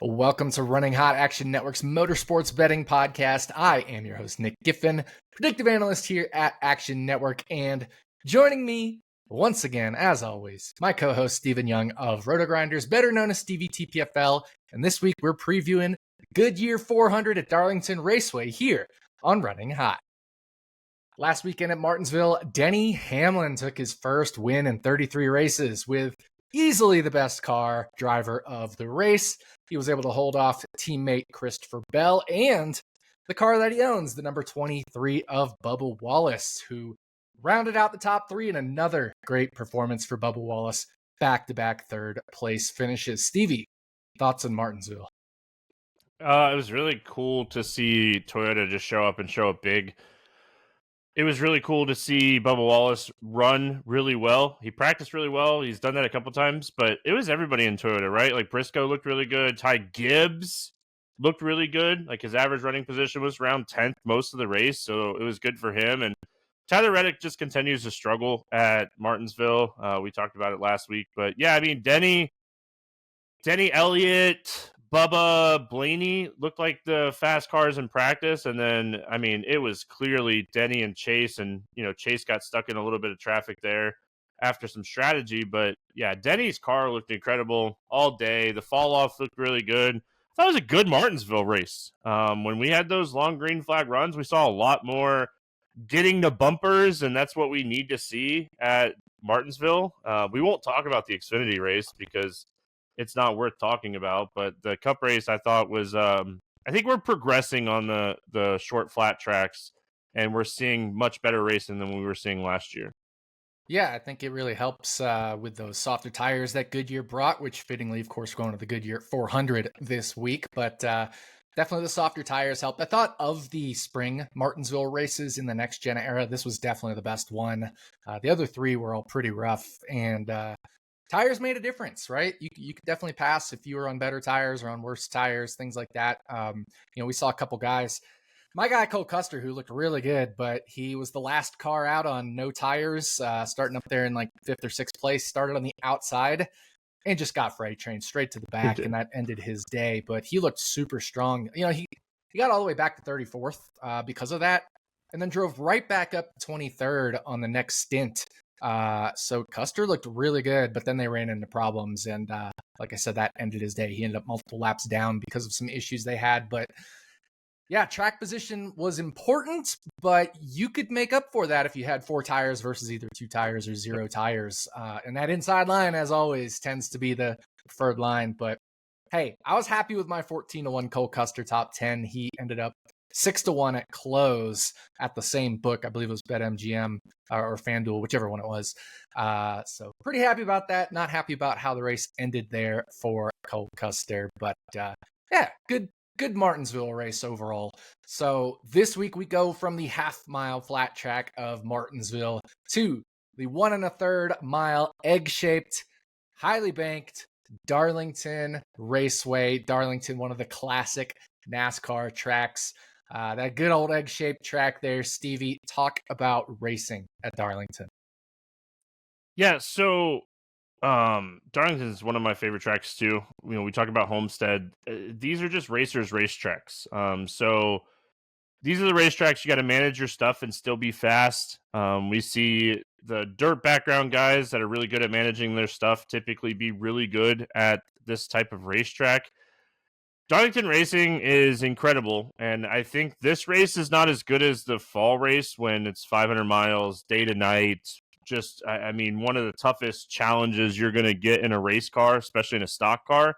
Welcome to Running Hot, Action Network's motorsports betting podcast. I am your host, Nick Giffen, predictive analyst here at Action Network. And joining me once again, as always, my co-host, Stephen Young of Roto Grinders, better known as Stevie TPFL. And this week, we're previewing Goodyear 400 at Darlington Raceway here on Running Hot. Last weekend at Martinsville, Denny Hamlin took his first win in 33 races with easily the best car driver of the race. He was able to hold off teammate Christopher Bell and the car that he owns, the number 23 of Bubba Wallace, who rounded out the top three in another great performance for Bubba Wallace. Back-to-back third place finishes. Stevie, thoughts on Martinsville? It was really cool to see Toyota just show up big. It was really cool to see Bubba Wallace run really well. He practiced really well. He's done that a couple times, but it was everybody in Toyota, right? Like Briscoe looked really good. Ty Gibbs looked really good. Like his average running position was around 10th most of the race, so it was good for him. And Tyler Reddick just continues to struggle at Martinsville. We talked about it last week, but yeah, I mean, Denny Elliott, Bubba, Blaney looked like the fast cars in practice. And then, I mean, it was clearly Denny and Chase. And, Chase got stuck in a little bit of traffic there after some strategy. But, yeah, Denny's car looked incredible all day. The fall-off looked really good. I thought it was a good Martinsville race. When we had those long green flag runs, we saw a lot more getting the bumpers, and that's what we need to see at Martinsville. We won't talk about the Xfinity race because it's not worth talking about, but the Cup race I thought was, I think we're progressing on the short flat tracks, and we're seeing much better racing than we were seeing last year. Yeah, I think it really helps with those softer tires that Goodyear brought, which fittingly, of course, we're going to the Goodyear 400 this week, but definitely the softer tires helped. I thought of the spring Martinsville races in the next gen era, this was definitely the best one. The other three were all pretty rough, and tires made a difference, right? You could definitely pass if you were on better tires or on worse tires, things like that. We saw a couple guys. My guy, Cole Custer, who looked really good, but he was the last car out on no tires, starting up there in like 5th or 6th place, started on the outside and just got freight trained straight to the back, and that ended his day. But he looked super strong. He got all the way back to 34th because of that, and then drove right back up to 23rd on the next stint. So Custer looked really good, but then they ran into problems, and like I said, that ended his day. He ended up multiple laps down because of some issues they had. But yeah, track position was important, but you could make up for that if you had 4 tires versus either 2 tires or 0 tires. And that inside line, as always, tends to be the preferred line. But hey, I was happy with my 14-1 Cole Custer top 10. He ended up 6-1 at close at the same book. I believe it was BetMGM or FanDuel, whichever one it was. So pretty happy about that. Not happy about how the race ended there for Cole Custer, but yeah, good Martinsville race overall. So this week we go from the half-mile flat track of Martinsville to the 1 1/3 mile egg-shaped, highly banked Darlington Raceway. Darlington, one of the classic NASCAR tracks. That good old egg-shaped track there. Stevie, talk about racing at Darlington. Yeah, so Darlington is one of my favorite tracks too. We talk about Homestead. These are just racers' racetracks. So these are the racetracks you got to manage your stuff and still be fast. We see the dirt background guys that are really good at managing their stuff typically be really good at this type of racetrack. Darlington racing is incredible, and I think this race is not as good as the fall race when it's 500 miles, day to night. Just, I mean, one of the toughest challenges you're going to get in a race car, especially in a stock car.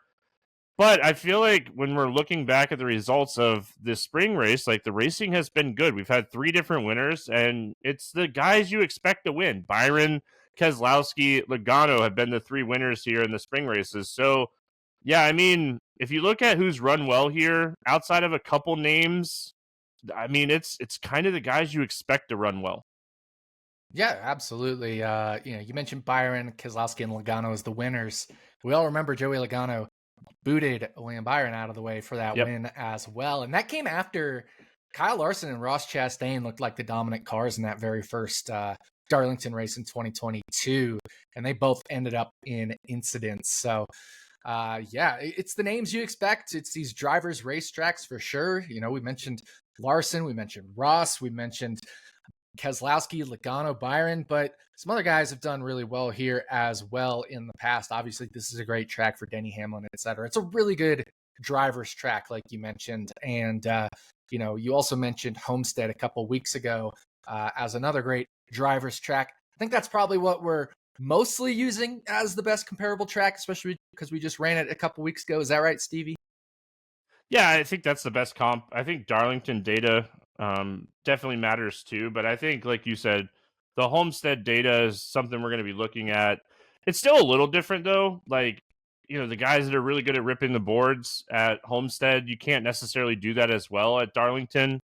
But I feel like when we're looking back at the results of this spring race, like the racing has been good. We've had 3 different winners, and it's the guys you expect to win. Byron, Keselowski, Logano have been the 3 winners here in the spring races. So, yeah, I mean, if you look at who's run well here, outside of a couple names, I mean, it's kind of the guys you expect to run well. Yeah, absolutely. You mentioned Byron, Keselowski, and Logano as the winners. We all remember Joey Logano booted William Byron out of the way for that win as well. And that came after Kyle Larson and Ross Chastain looked like the dominant cars in that very first Darlington race in 2022. And they both ended up in incidents. So Yeah, it's the names you expect. It's these drivers' racetracks for sure. We mentioned Larson, we mentioned Ross, we mentioned Keselowski, Logano, Byron, but some other guys have done really well here as well in the past. Obviously, this is a great track for Denny Hamlin, etc. It's a really good driver's track, like you mentioned. And, you also mentioned Homestead a couple weeks ago as another great driver's track. I think that's probably what we're mostly using as the best comparable track, especially because we just ran it a couple weeks ago. Is that right, Stevie? Yeah, I think that's the best comp. I think Darlington data definitely matters too, but I think, like you said, the Homestead data is something we're going to be looking at. It's still a little different though. Like, the guys that are really good at ripping the boards at Homestead, you can't necessarily do that as well at Darlington.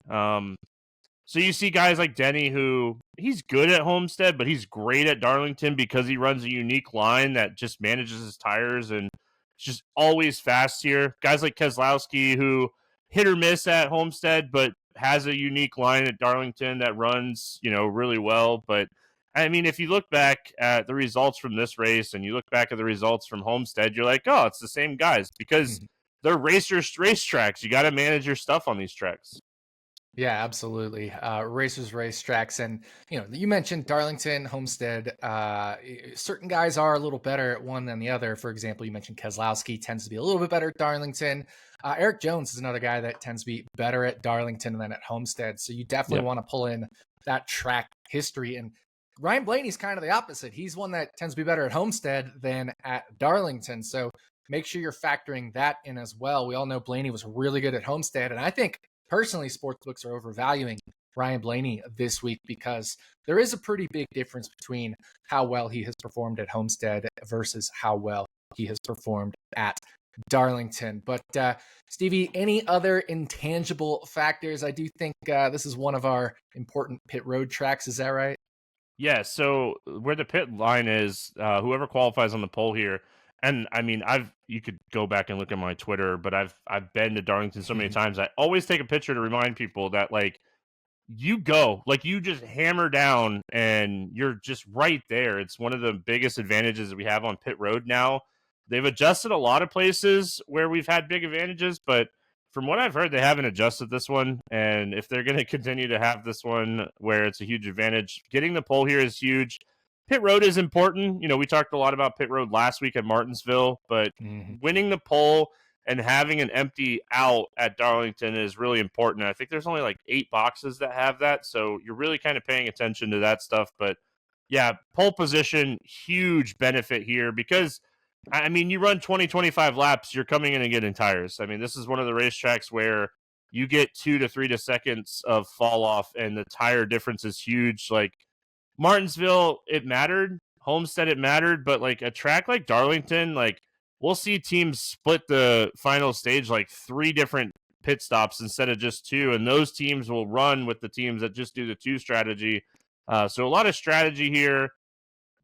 So you see guys like Denny, who he's good at Homestead, but he's great at Darlington because he runs a unique line that just manages his tires and it's just always fast here. Guys like Keselowski, who hit or miss at Homestead, but has a unique line at Darlington that runs, really well. But I mean, if you look back at the results from this race and you look back at the results from Homestead, you're like, oh, it's the same guys because they're racetracks. You got to manage your stuff on these tracks. Yeah, absolutely. Racers, racetracks, and you mentioned Darlington, Homestead. Certain guys are a little better at one than the other. For example, you mentioned Keselowski tends to be a little bit better at Darlington. Eric Jones is another guy that tends to be better at Darlington than at Homestead. So you definitely want to pull in that track history. And Ryan Blaney's kind of the opposite. He's one that tends to be better at Homestead than at Darlington. So make sure you're factoring that in as well. We all know Blaney was really good at Homestead, and I think personally, sportsbooks are overvaluing Ryan Blaney this week because there is a pretty big difference between how well he has performed at Homestead versus how well he has performed at Darlington. But Stevie, any other intangible factors? I do think this is one of our important pit road tracks. Is that right? Yeah, so where the pit line is, whoever qualifies on the pole here, and I mean, you could go back and look at my Twitter, but I've been to Darlington so many times. I always take a picture to remind people that you just hammer down and you're just right there. It's one of the biggest advantages that we have on pit road now. They've adjusted a lot of places where we've had big advantages, but from what I've heard, they haven't adjusted this one. And if they're going to continue to have this one where it's a huge advantage, getting the pole here is huge. Pit road is important. We talked a lot about pit road last week at Martinsville, but winning the pole and having an empty out at Darlington is really important. I think there's only like 8 boxes that have that. So you're really kind of paying attention to that stuff. But yeah, pole position, huge benefit here because I mean, you run 20, 25 laps, you're coming in and getting tires. I mean, this is one of the racetracks where you get 2 to 3 seconds of fall off and the tire difference is huge. Like Martinsville, it mattered. Homestead, it mattered. But like a track like Darlington, like we'll see teams split the final stage like 3 different pit stops instead of just 2. And those teams will run with the teams that just do the 2 strategy. So a lot of strategy here.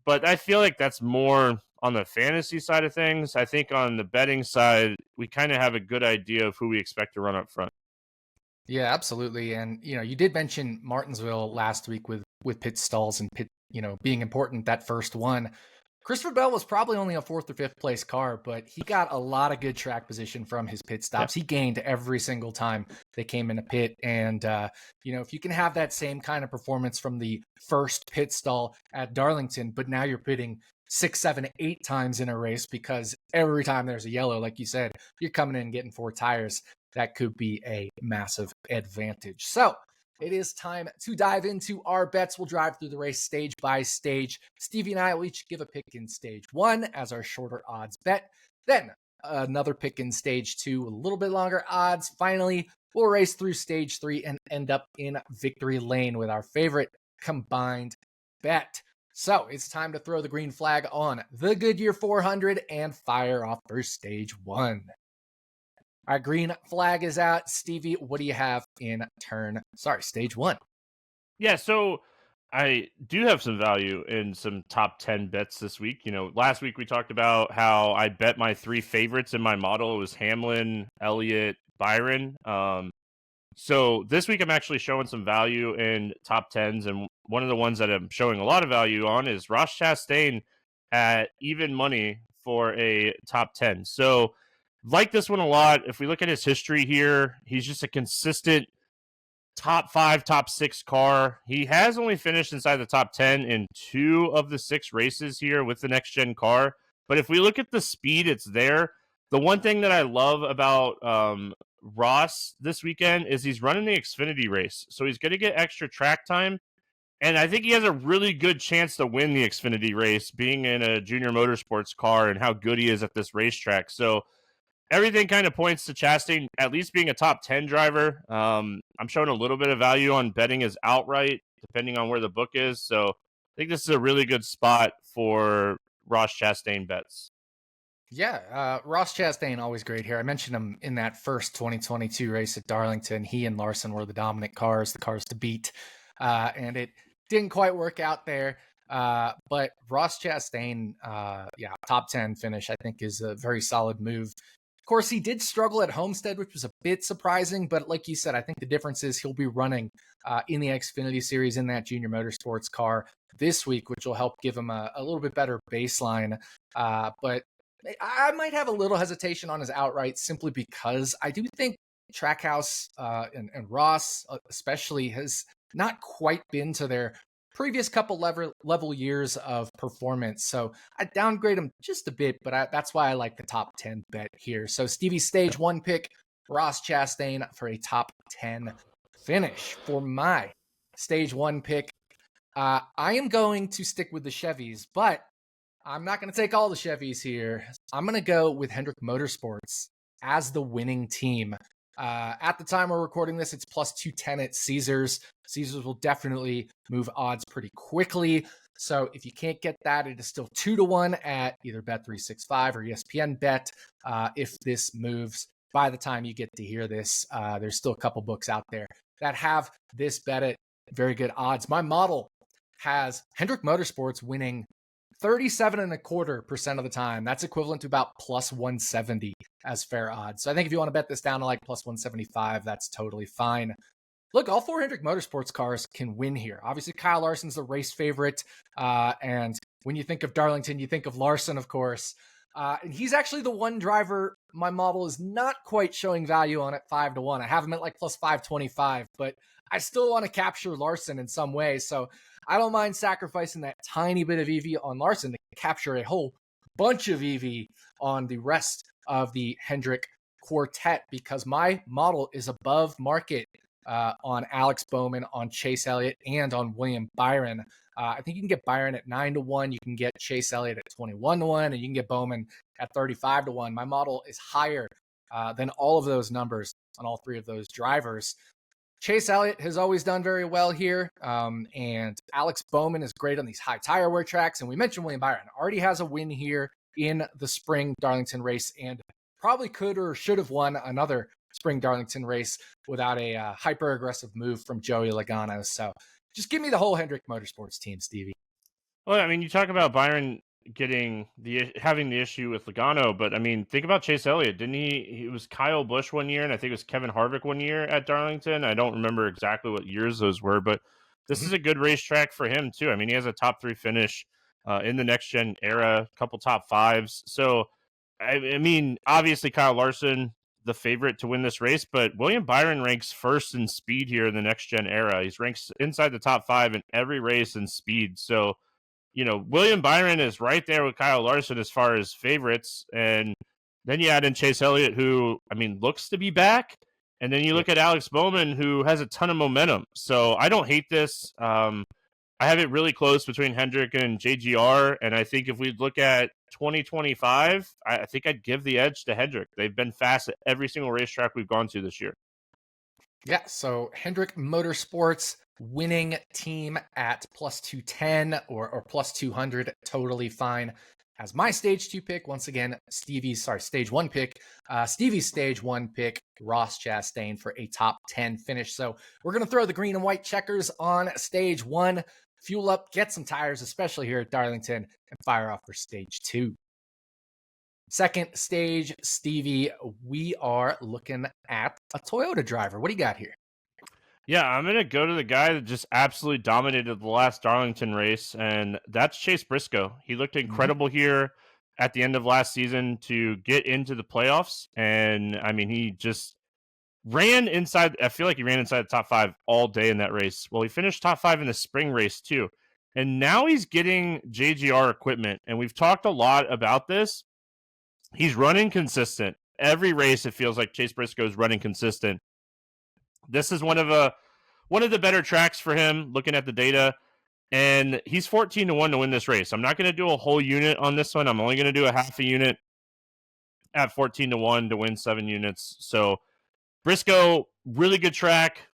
But I feel like that's more on the fantasy side of things. I think on the betting side, we kind of have a good idea of who we expect to run up front. Yeah, absolutely. And you did mention Martinsville last week with pit stalls and pit, being important, that first one. Christopher Bell was probably only a 4th or 5th place car, but he got a lot of good track position from his pit stops. He gained every single time they came in a pit. And, if you can have that same kind of performance from the first pit stall at Darlington, but now you're pitting 6, 7, 8 times in a race because every time there's a yellow, like you said, you're coming in and getting 4 tires. That could be a massive advantage. So it is time to dive into our bets. We'll drive through the race stage by stage. Stevie and I will each give a pick in stage 1 as our shorter odds bet. Then another pick in stage 2, a little bit longer odds. Finally, we'll race through stage 3 and end up in victory lane with our favorite combined bet. So it's time to throw the green flag on the Goodyear 400 and fire off for stage 1. Our green flag is out. Stevie, what do you have in stage 1? Yeah, so I do have some value in some top 10 bets this week. Last week we talked about how I bet my 3 favorites in my model. It was Hamlin, Elliott, Byron. So this week I'm actually showing some value in top 10s. And one of the ones that I'm showing a lot of value on is Ross Chastain at even money, for a top 10. So, like this one a lot. If we look at his history here, he's just a consistent top 5, top 6 car. He has only finished inside the top 10 in 2 of the 6 races here with the next gen car. But if we look at the speed, it's there. The one thing that I love about Ross this weekend is he's running the Xfinity race. So he's going to get extra track time. And I think he has a really good chance to win the Xfinity race, being in a junior motorsports car and how good he is at this racetrack. So everything kind of points to Chastain at least being a top 10 driver. I'm showing a little bit of value on betting his outright, depending on where the book is. So I think this is a really good spot for Ross Chastain bets. Yeah, Ross Chastain, always great here. I mentioned him in that first 2022 race at Darlington. He and Larson were the dominant cars, the cars to beat, and it didn't quite work out there. But Ross Chastain, top 10 finish, I think, is a very solid move. Of course, he did struggle at Homestead, which was a bit surprising. But like you said, I think the difference is he'll be running in the Xfinity Series in that junior motorsports car this week, which will help give him a little bit better baseline. But I might have a little hesitation on his outright simply because I do think Trackhouse and Ross especially has not quite been to their previous couple level years of performance. So I downgrade him just a bit, but that's why I like the top 10 bet here. So Stevie's stage 1 pick, Ross Chastain for a top 10 finish. For my stage 1 pick, I am going to stick with the Chevys, but I'm not going to take all the Chevys here. I'm going to go with Hendrick Motorsports as the winning team. At the time we're recording this, it's plus 210 at Caesars. Caesars will definitely move odds pretty quickly. So if you can't get that, it is still 2-1 at either Bet365 or ESPN Bet. If this moves by the time you get to hear this, there's still a couple books out there that have this bet at very good odds. My model has Hendrick Motorsports winning 37.25% of the time. That's equivalent to about plus 170 as fair odds. So I think if you want to bet this down to like plus 175, that's totally fine. Look, all 4 Hendrick Motorsports cars can win here. Obviously, Kyle Larson's the race favorite. And when you think of Darlington, you think of Larson, of course. And he's actually the one driver my model is not quite showing value on at 5-1. I have him at like plus 525, but I still want to capture Larson in some way. So I don't mind sacrificing that tiny bit of EV on Larson to capture a whole bunch of EV on the rest of the Hendrick quartet, because my model is above market on Alex Bowman, on Chase Elliott, and on William Byron. I think you can get Byron at 9-1. You can get Chase Elliott at 21-1, and you can get Bowman at 35-1. My model is higher than all of those numbers on all 3 of those drivers. Chase Elliott has always done very well here, and Alex Bowman is great on these high tire wear tracks. And we mentioned William Byron already has a win here in the spring Darlington race, and probably could or should have won another spring Darlington race without a hyper-aggressive move from Joey Logano. So just give me the whole Hendrick Motorsports team, Stevie. Well, I mean, you talk about Byron having the issue with Logano, but I mean, think about Chase Elliott. Didn't he was Kyle Busch one year, and I think it was Kevin Harvick one year at Darlington. I don't remember exactly what years those were, but this is a good racetrack for him too. I mean, he has a top 3 finish in the next gen era, a couple top 5s. So I mean, obviously Kyle Larson, the favorite to win this race, but William Byron ranks first in speed here in the next gen era. He's ranked inside the top 5 in every race in speed. So, you know, William Byron is right there with Kyle Larson as far as favorites. And then you add in Chase Elliott, who, I mean, looks to be back. And then you look at Alex Bowman, who has a ton of momentum. So I don't hate this. I have it really close between Hendrick and JGR. And I think if we look at 2025, I think I'd give the edge to Hendrick. They've been fast at every single racetrack we've gone to this year. Yeah, so Hendrick Motorsports winning team at plus 210 or plus 200, totally fine. As my stage 2 pick, once again, stage 1 pick, Stevie's stage 1 pick, Ross Chastain for a top 10 finish. So we're going to throw the green and white checkers on stage 1, fuel up, get some tires, especially here at Darlington, and fire off for stage 2. Second stage, Stevie, we are looking at a Toyota driver. What do you got here? Yeah, I'm going to go to the guy that just absolutely dominated the last Darlington race, and that's Chase Briscoe. He looked incredible here. at the end of last season to get into the playoffs. And I mean, he just ran inside. I feel like he ran inside the top 5 all day in that race. Well, he finished top 5 in the spring race too. And now he's getting JGR equipment. And we've talked a lot about this. He's running consistent. Every race, it feels like Chase Briscoe is running consistent. This is one of the better tracks for him, looking at the data. And he's 14-1 to win this race. I'm not going to do a whole unit on this one. I'm only going to do a half a unit at 14-1 to win 7 units. So Briscoe, really good track.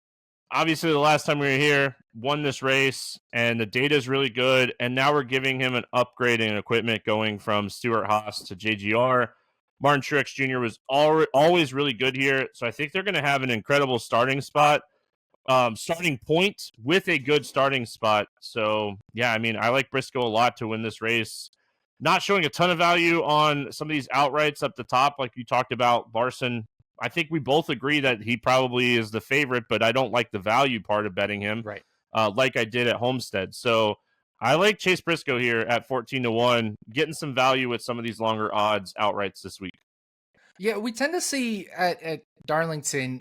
Obviously, the last time we were here, won this race, and the data is really good. And now we're giving him an upgrade in equipment going from Stuart Haas to JGR. Martin Truex Jr. was always really good here. So I think they're going to have an incredible starting point with a good starting spot. So, yeah, I mean, I like Briscoe a lot to win this race. Not showing a ton of value on some of these outrights up the top, like you talked about, Larson. I think we both agree that he probably is the favorite, but I don't like the value part of betting him, Right. like I did at Homestead. So I like Chase Briscoe here at 14-1, getting some value with some of these longer odds outrights this week. Yeah, we tend to see at Darlington,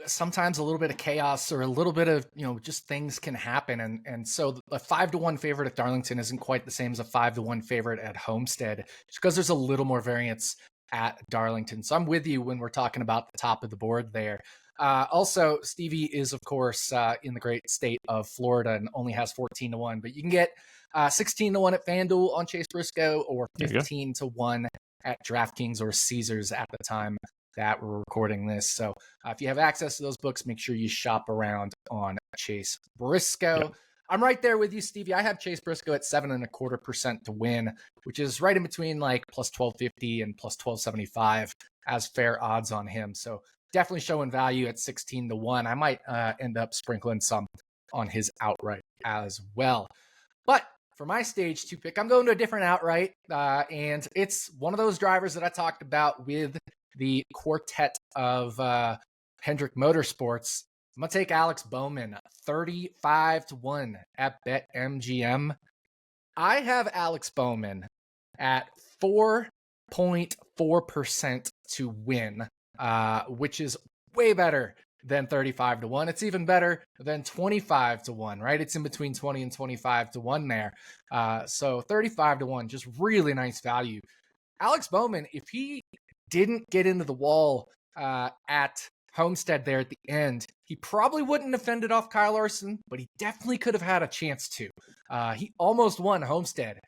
sometimes a little bit of chaos or a little bit of, just things can happen. And so a 5-1 favorite at Darlington isn't quite the same as a 5-1 favorite at Homestead, just because there's a little more variance at Darlington. So I'm with you when we're talking about the top of the board there. Also, Stevie is, of course, in the great state of Florida and only has 14-1, but you can get 16-1 at FanDuel on Chase Briscoe or 15-1 at DraftKings or Caesars at the time that we're recording this. So if you have access to those books, make sure you shop around on Chase Briscoe. Yep. I'm right there with you, Stevie. I have Chase Briscoe at 7.25% to win, which is right in between like plus 1250 and plus 1275 as fair odds on him. So definitely showing value at 16-1. I might end up sprinkling some on his outright as well. But for my stage 2 pick, I'm going to a different outright, and it's one of those drivers that I talked about with the quartet of Hendrick Motorsports. I'm going to take Alex Bowman, 35-1 at BetMGM. I have Alex Bowman at 4.4% to win, which is way better than 35-1. It's even better than 25-1, right? It's in between 20 and 25-1 there. So 35-1, just really nice value. Alex Bowman, if he didn't get into the wall at Homestead there at the end, he probably wouldn't have fended off Kyle Larson, but he definitely could have had a chance to. He almost won Homestead.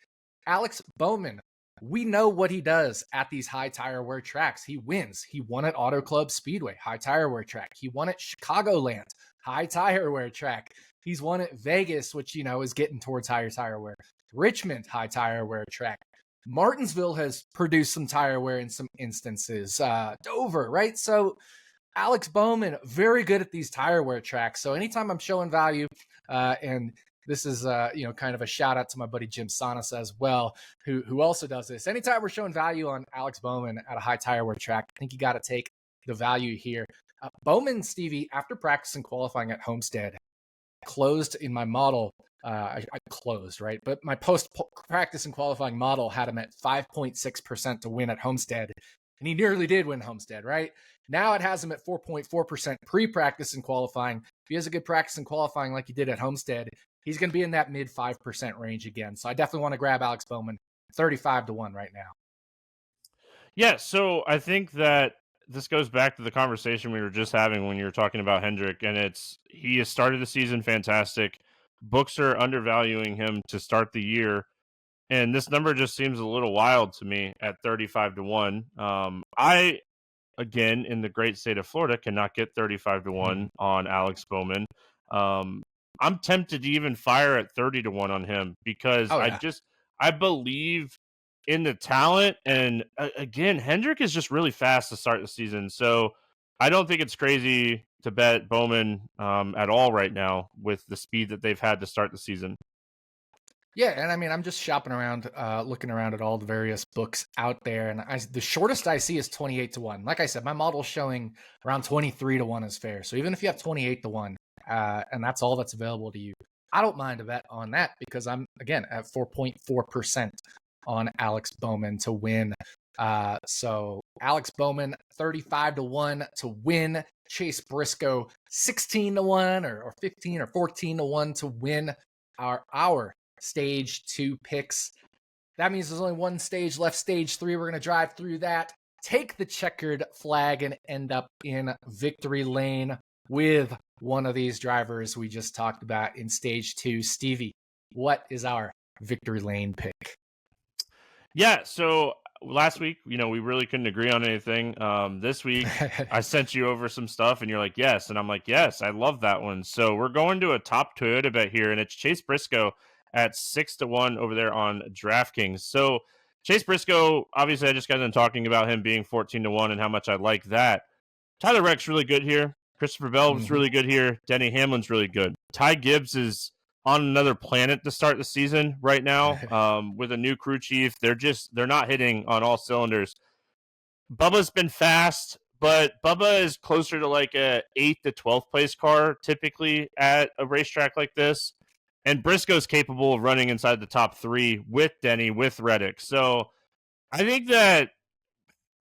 Alex Bowman, we know what he does at these high tire wear tracks. He wins. He won at Auto Club Speedway, high tire wear track. He won at Chicagoland, high tire wear track. He's won at Vegas, which, is getting towards higher tire wear. Richmond, high tire wear track. Martinsville has produced some tire wear in some instances. Dover, right? So Alex Bowman, very good at these tire wear tracks. So anytime I'm showing value, and this is, kind of a shout out to my buddy Jim Sanas as well, who also does this. Anytime we're showing value on Alex Bowman at a high tire wear track, I think you got to take the value here. Bowman, Stevie, after practice and qualifying at Homestead, closed in my model. I closed, right? But my post-practice and qualifying model had him at 5.6% to win at Homestead. And he nearly did win Homestead, right? Now it has him at 4.4% pre-practice and qualifying. If he has a good practice and qualifying like he did at Homestead, he's going to be in that mid 5% range again. So I definitely want to grab Alex Bowman, 35-1 right now. Yeah, so I think that this goes back to the conversation we were just having when you were talking about Hendrick, and he has started the season fantastic. Books are undervaluing him to start the year, and this number just seems a little wild to me at 35-1. I, again, in the great state of Florida, cannot get 35-1 on Alex Bowman. I'm tempted to even fire at 30-1 on him because I believe in the talent. And again, Hendrick is just really fast to start the season. So I don't think it's crazy to bet Bowman at all right now with the speed that they've had to start the season. Yeah, and I mean, I'm just shopping around, looking around at all the various books out there, and the shortest I see is 28-1. Like I said, my model's showing around 23-1 is fair. So even if you have 28-1, and that's all that's available to you, I don't mind a bet on that because I'm, again, at 4.4% on Alex Bowman to win. So Alex Bowman 35-1 to win. Chase Briscoe 16-1 or 15 or 14-1 to win our stage 2 picks. That means there's only one stage left, stage 3. We're going to drive through that, take the checkered flag, and end up in victory lane with one of these drivers we just talked about in stage 2. Stevie, what is our victory lane pick? Yeah, so last week, we really couldn't agree on anything. This week, I sent you over some stuff, and you're like, yes. And I'm like, yes, I love that one. So we're going to a top Toyota bet here, and it's Chase Briscoe at 6-1 over there on DraftKings. So Chase Briscoe, obviously, I just got done talking about him being 14-1 and how much I like that. Tyler Reddick's really good here. Christopher Bell was really good here. Denny Hamlin's really good. Ty Gibbs is on another planet to start the season right now with a new crew chief. They're not hitting on all cylinders. Bubba's been fast, but Bubba is closer to like a 8th to 12th place car typically at a racetrack like this. And Briscoe's capable of running inside the top 3 with Denny, with Reddick. So I think that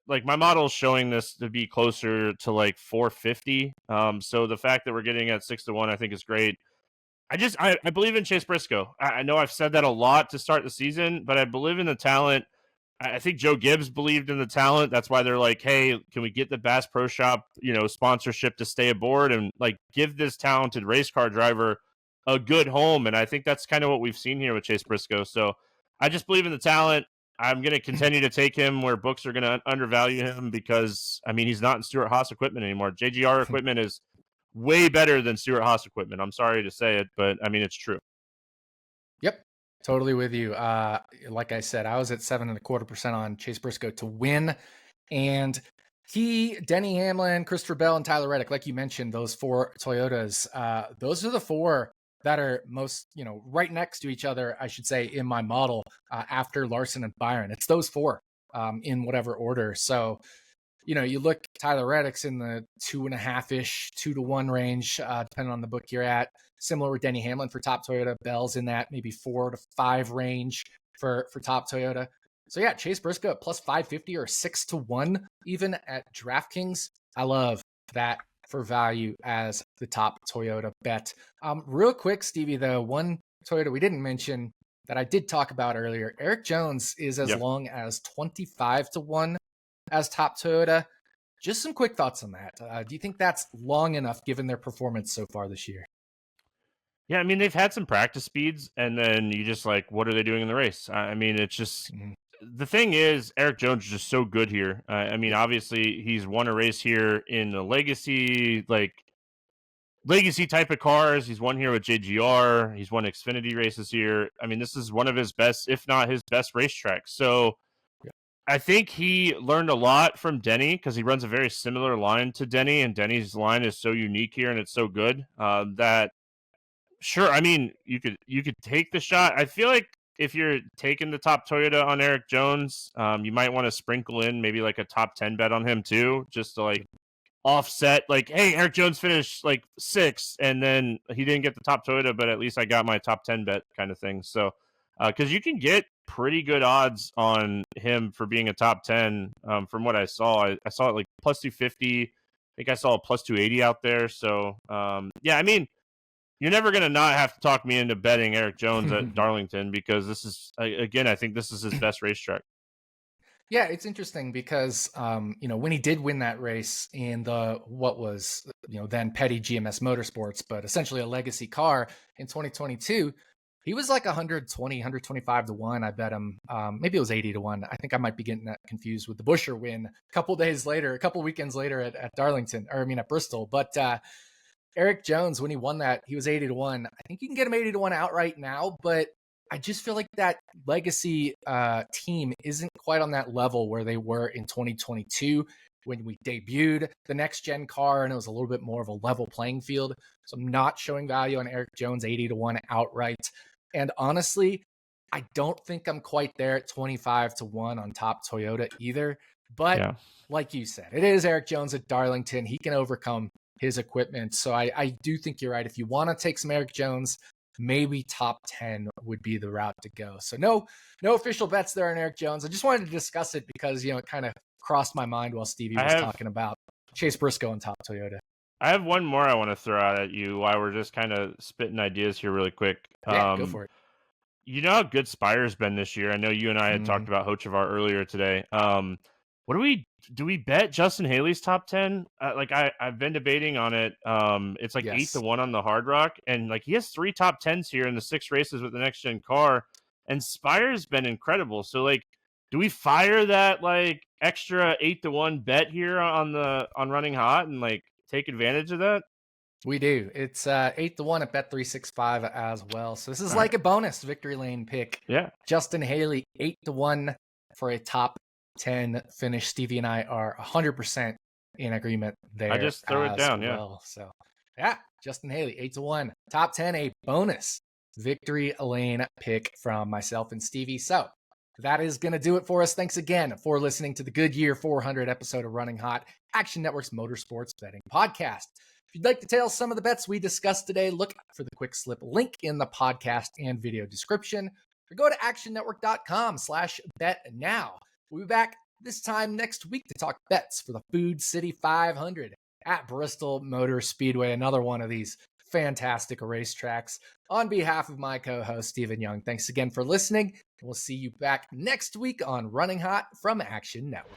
like my model is showing this to be closer to like 450. So the fact that we're getting at 6-1, I think is great. I believe in Chase Briscoe. I know I've said that a lot to start the season, but I believe in the talent. I think Joe Gibbs believed in the talent. That's why they're like, hey, can we get the Bass Pro Shop, sponsorship to stay aboard and like give this talented race car driver a good home? And I think that's kind of what we've seen here with Chase Briscoe. So I just believe in the talent. I'm going to continue to take him where books are going to undervalue him because, he's not in Stewart-Haas equipment anymore. JGR equipment is way better than Stewart-Haas equipment. I'm sorry to say it, but it's true. Yep, totally with you. Like I said, I was at 7.25% on Chase Briscoe to win, and Denny Hamlin, Christopher Bell, and Tyler Reddick, like you mentioned, those 4 Toyotas. Those are the 4 that are most, right next to each other, I should say, in my model after Larson and Byron. It's those 4 in whatever order. So, you look, Tyler Reddick's in the 2.5-ish, 2-1 range, depending on the book you're at. Similar with Denny Hamlin for top Toyota. Bell's in that maybe 4 to 5 range for top Toyota. So yeah, Chase Briscoe at plus 550 or 6-1 even at DraftKings. I love that for value as the top Toyota bet. Real quick, Stevie, though, one Toyota we didn't mention that I did talk about earlier, Eric Jones is as long as 25-1 as top Toyota. Just some quick thoughts on that. Do you think that's long enough given their performance so far this year? Yeah, they've had some practice speeds, and then you just like, what are they doing in the race? It's just the thing is, Eric Jones is just so good here. Obviously, he's won a race here in the legacy type of cars. He's won here with JGR. He's won Xfinity races here. This is one of his best, if not his best racetracks. So I think he learned a lot from Denny because he runs a very similar line to Denny, and Denny's line is so unique here and it's so good that sure, you could take the shot. I feel like if you're taking the top Toyota on Eric Jones, you might want to sprinkle in maybe like a top 10 bet on him too, just to like offset, like, hey, Eric Jones finished like 6th and then he didn't get the top Toyota, but at least I got my top 10 bet kind of thing. So because you can get pretty good odds on him for being a top 10 from what I saw. I saw it like plus 250. I think I saw a plus 280 out there. So yeah, you're never going to not have to talk me into betting Eric Jones at Darlington because this is, again, I think this is his best racetrack. Yeah, it's interesting because, when he did win that race in the, what was, then petty GMS Motorsports, but essentially a legacy car in 2022, he was like 125-1. I bet him. Maybe it was 80-1. I think I might be getting that confused with the Buescher win a couple weekends later at Darlington, at Bristol. But Eric Jones, when he won that, he was 80-1. I think you can get him 80-1 outright now, but I just feel like that legacy team isn't quite on that level where they were in 2022 when we debuted the next gen car and it was a little bit more of a level playing field. So I'm not showing value on Eric Jones 80-1 outright. And honestly, I don't think I'm quite there at 25-1 on top Toyota either. But like you said, it is Eric Jones at Darlington. He can overcome his equipment. So I do think you're right. If you want to take some Eric Jones, maybe top 10 would be the route to go. So no official bets there on Eric Jones. I just wanted to discuss it because, it kind of crossed my mind while Stevie was talking about Chase Briscoe and Top Toyota. I have one more I want to throw out at you while we're just kind of spitting ideas here really quick. Yeah, go for it. You know how good Spire's been this year. I know you and I had talked about Hochevar earlier today. What do we bet Justin Haley's top 10? I've been debating on it. It's like 8-1 on the Hard Rock, and like he has 3 top 10s here in the 6 races with the next gen car, and Spire's been incredible. So like, do we fire that like extra 8-1 bet here on Running Hot and like take advantage of that? We do. It's 8-1 at Bet365 as well. So this is like a bonus victory lane pick. Yeah. Justin Haley, 8-1 for a top 10 finish. Stevie and I are 100% in agreement there. I just throw it down, well. So yeah, Justin Haley, 8-1. Top 10, a bonus victory lane pick from myself and Stevie. So that is going to do it for us. Thanks again for listening to the Goodyear 400 episode of Running Hot, Action Network's motorsports betting podcast. If you'd like to tail some of the bets we discussed today, look for the quick slip link in the podcast and video description, or go to actionnetwork.com/bet now. We'll be back this time next week to talk bets for the Food City 500 at Bristol Motor Speedway, another one of these fantastic racetracks. On behalf of my co-host, Stephen Young, thanks again for listening, and we'll see you back next week on Running Hot from Action Network.